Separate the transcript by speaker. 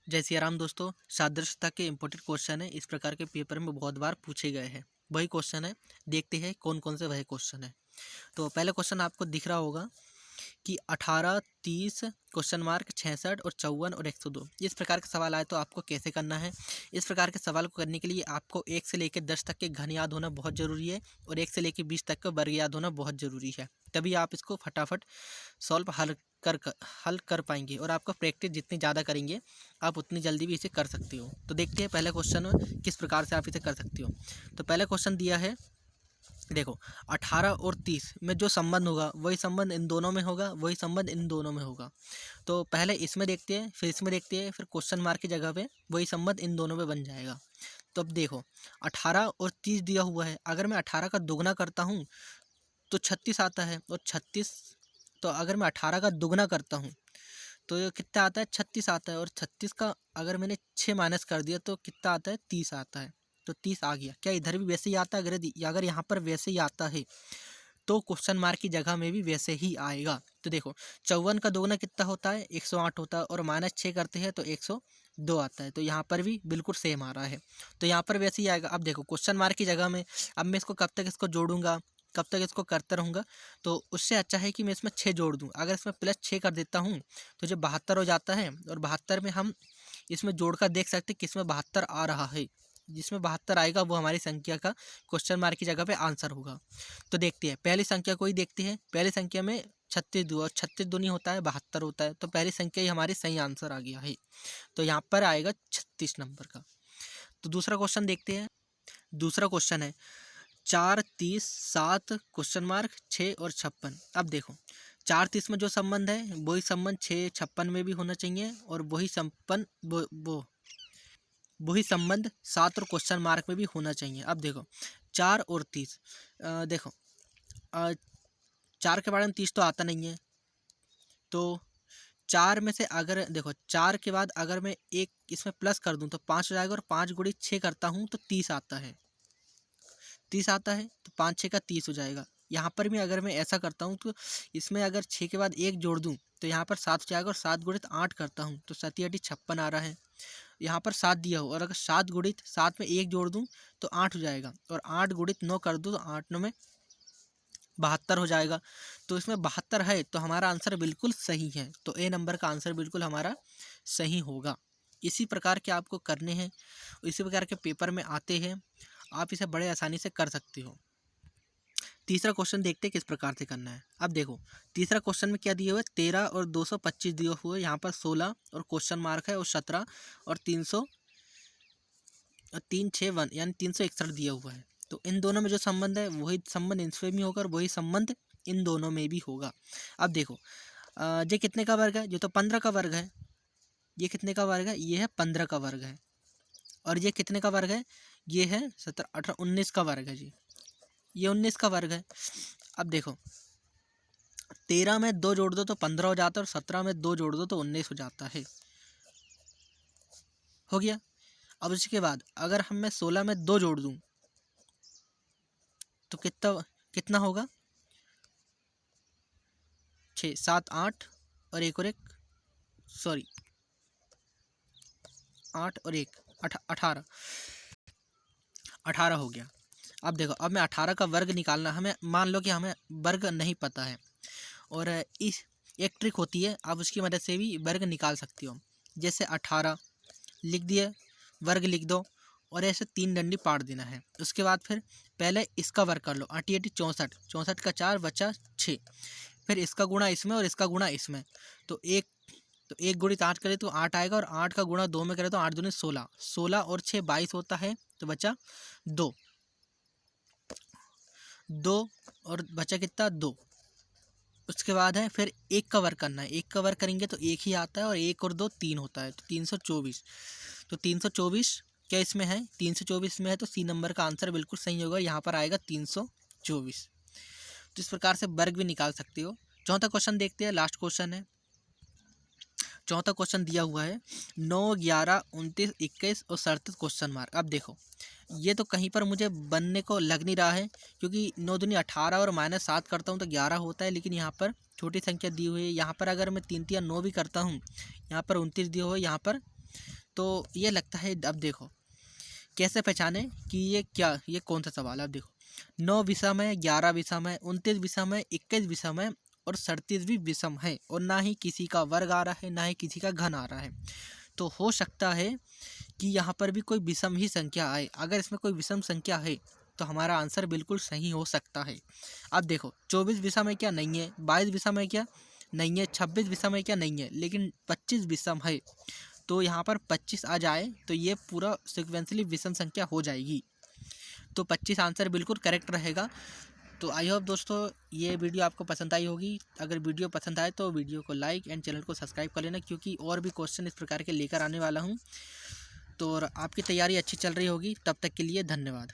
Speaker 1: जय सिया राम दोस्तों। सादृश्यता के इंपॉर्टेंट क्वेश्चन है, इस प्रकार के पेपर में बहुत बार पूछे गए हैं। वही क्वेश्चन है, देखते हैं कौन कौन से वही क्वेश्चन है। तो पहला क्वेश्चन आपको दिख रहा होगा कि 18, 30, क्वेश्चन मार्क 66 और 54 और 102 इस प्रकार के सवाल आए तो आपको कैसे करना है। इस प्रकार के सवाल को करने के लिए आपको 1 से लेकर 10 तक के घन याद होना बहुत ज़रूरी है और 1 से लेकर 20 तक का वर्ग याद होना बहुत ज़रूरी है। तभी आप इसको फटाफट सॉल्व हल कर पाएंगे और आपका प्रैक्टिस जितनी ज़्यादा करेंगे आप उतनी जल्दी भी इसे कर सकते हो। तो देखते हैं पहला क्वेश्चन किस प्रकार से आप इसे कर सकते हो। तो पहला क्वेश्चन दिया है, देखो 18 और 30 में जो संबंध होगा वही संबंध इन दोनों में होगा, वही संबंध इन दोनों में होगा। तो पहले इसमें देखते हैं, फिर इसमें देखते हैं, फिर क्वेश्चन मार्क की जगह पे वही संबंध इन दोनों में बन जाएगा। तो अब देखो 18 और 30 दिया हुआ है, अगर मैं 18 का दुगना करता हूँ तो 36 आता है और 36, तो अगर मैं 18 का दुगना करता हूँ तो ये कितना आता है, 36 आता है। और 36 का अगर मैंने 6 माइनस कर दिया तो कितना आता है, 30 आता है। तो 30 आ गया। क्या इधर भी वैसे ही आता है? अगर यहाँ पर वैसे ही आता है तो क्वेश्चन मार्क की जगह में भी वैसे ही आएगा। तो देखो 54 का दोगुना कितना होता है, 108 होता है और -6 करते हैं तो 102 आता है। तो यहाँ पर भी बिल्कुल सेम आ रहा है, तो यहाँ पर वैसे ही आएगा। अब देखो क्वेश्चन मार्क की जगह में अब मैं इसको कब तक इसको जोड़ूंगा, कब तक इसको करता रहूँगा। तो उससे अच्छा है कि मैं इसमें 6 जोड़ दूँ। अगर इसमें +6 कर देता हूँ तो जो 72 हो जाता है और 72 में हम इसमें जोड़कर देख सकते हैं किसमें 72 आ रहा है। जिसमें 72 आएगा वो हमारी संख्या का क्वेश्चन मार्क की जगह पे आंसर होगा। तो देखते हैं पहली संख्या को ही देखते हैं। पहली संख्या में 36 दूनी, और 36 दूनी होता है 72 होता है। तो पहली संख्या ही हमारी सही आंसर आ गया है। तो यहाँ पर आएगा 36 नंबर का। तो दूसरा क्वेश्चन देखते हैं। दूसरा क्वेश्चन है 4, 30, 7, क्वेश्चन मार्क 6 और 56। अब देखो 4, 30 में जो संबंध है वही संबंध 6, 56 में भी होना चाहिए और वही संबंध 7 और क्वेश्चन मार्क में भी होना चाहिए। अब देखो 4 और 30, देखो 4 के बारे में 30 तो आता नहीं है। तो 4 में से अगर देखो 4 के बाद अगर मैं एक इसमें प्लस कर दूं तो 5 हो जाएगा और 5 गुणित 6 करता हूं तो 30 आता है। 30 आता है तो 5 6 का 30 हो जाएगा। यहाँ पर भी अगर मैं ऐसा करता हूँ तो इसमें अगर 6 के बाद 1 जोड़ दूँ तो यहाँ पर 7 हो जाएगा और 7 गुणित 8 करता हूँ तो 7 8 56 आ रहा है। यहाँ पर 7 दिया हो और अगर 7 गुणित 7 में 1 जोड़ दूँ तो 8 हो जाएगा और 8 गुणित 9 कर दूँ तो 8 9 में 72 हो जाएगा। तो इसमें 72 है तो हमारा आंसर बिल्कुल सही है। तो ए नंबर का आंसर बिल्कुल हमारा सही होगा। इसी प्रकार के आपको करने हैं, इसी प्रकार के पेपर में आते हैं, आप इसे बड़े आसानी से कर सकते हो। तीसरा क्वेश्चन देखते हैं किस प्रकार से करना है। अब देखो तीसरा क्वेश्चन में क्या दिए हुए, 13 और 225 दिए हुए, यहाँ पर 16 और क्वेश्चन मार्क है और 17 और 361 यानी 361 दिया हुआ है। तो इन दोनों में जो संबंध है वही संबंध इनमें भी होगा और वही संबंध इन दोनों में भी होगा। अब देखो ये कितने का वर्ग है, ये तो 15 का वर्ग है। ये कितने का वर्ग है, ये है 15 का वर्ग है। और ये कितने का वर्ग है, ये है 17 18 19 का वर्ग है जी। ये 19 का वर्ग है। अब देखो 13 में 2 जोड़ दो तो 15 हो जाता है और 17 में 2 जोड़ दो तो 19 हो जाता है। हो गया। अब इसके बाद अगर हम मैं 16 में 2 जोड़ दूं तो कितना कितना होगा, 6 7 8 और एक और एक, सॉरी 8 और 1 18 18 हो गया। अब देखो अब मैं 18 का वर्ग निकालना, हमें मान लो कि हमें वर्ग नहीं पता है और इस एक ट्रिक होती है, आप उसकी मदद से भी वर्ग निकाल सकते हो। जैसे 18 लिख दिए, वर्ग लिख दो और ऐसे 3 डंडी पाड़ देना है। उसके बाद फिर पहले इसका वर्ग कर लो, 8 8 64, 64 का 4 बचा 6, फिर इसका गुणा इसमें और इसका गुणा इसमें। तो एक गुणित 8 करें तो 8 आएगा और 8 का गुणा 2 में करें तो 8 दूनी 16, 16 और 6 22 होता है। तो बचा 2 और बचा कितना 2। उसके बाद है फिर 1 का वर्ग करना है। 1 का वर्ग करेंगे तो 1 ही आता है और 1 और 2 3 होता है तो 324। तो 324 क्या इसमें है, 324 में है तो सी नंबर का आंसर बिल्कुल सही होगा। यहाँ पर आएगा 324। तो इस प्रकार से वर्ग भी निकाल सकते हो। चौथा क्वेश्चन देखते हैं, लास्ट क्वेश्चन है। चौथा क्वेश्चन दिया हुआ है 9, 11, 29, 21 और 37 क्वेश्चन मार्क। अब देखो ये तो कहीं पर मुझे बनने को लग नहीं रहा है क्योंकि 9 दूनी 18 और -7 करता हूँ तो 11 होता है, लेकिन यहाँ पर छोटी संख्या दी हुई है। यहाँ पर अगर मैं 3 3 9 भी करता हूँ, यहाँ पर 29 दिए हुए, यहाँ पर तो ये लगता है, अब देखो कैसे पहचाने कि ये कौन सा सवाल है। अब देखो 9 विषम है, 11 विषम है, 29 विषम है, 21 विषम है और 37 भी विषम है, और ना ही किसी का वर्ग आ रहा है, ना ही किसी का घन आ रहा है। तो हो सकता है कि यहाँ पर भी कोई विषम ही संख्या आए। अगर इसमें कोई विषम संख्या है तो हमारा आंसर बिल्कुल सही हो सकता है। अब देखो 24 विषम है क्या? नहीं है। 22 विषम है क्या? नहीं है। 26 विषम है क्या? नहीं है। लेकिन 25 विषम है, तो यहाँ पर 25 आ जाए तो ये पूरा सिक्वेंसली विषम संख्या हो जाएगी। तो 25 आंसर बिल्कुल करेक्ट रहेगा। तो आई होप दोस्तों ये वीडियो आपको पसंद आई होगी। अगर वीडियो पसंद आए तो वीडियो को लाइक एंड चैनल को सब्सक्राइब कर लेना, क्योंकि और भी क्वेश्चन इस प्रकार के लेकर आने वाला हूँ। तो आपकी तैयारी अच्छी चल रही होगी। तब तक के लिए धन्यवाद।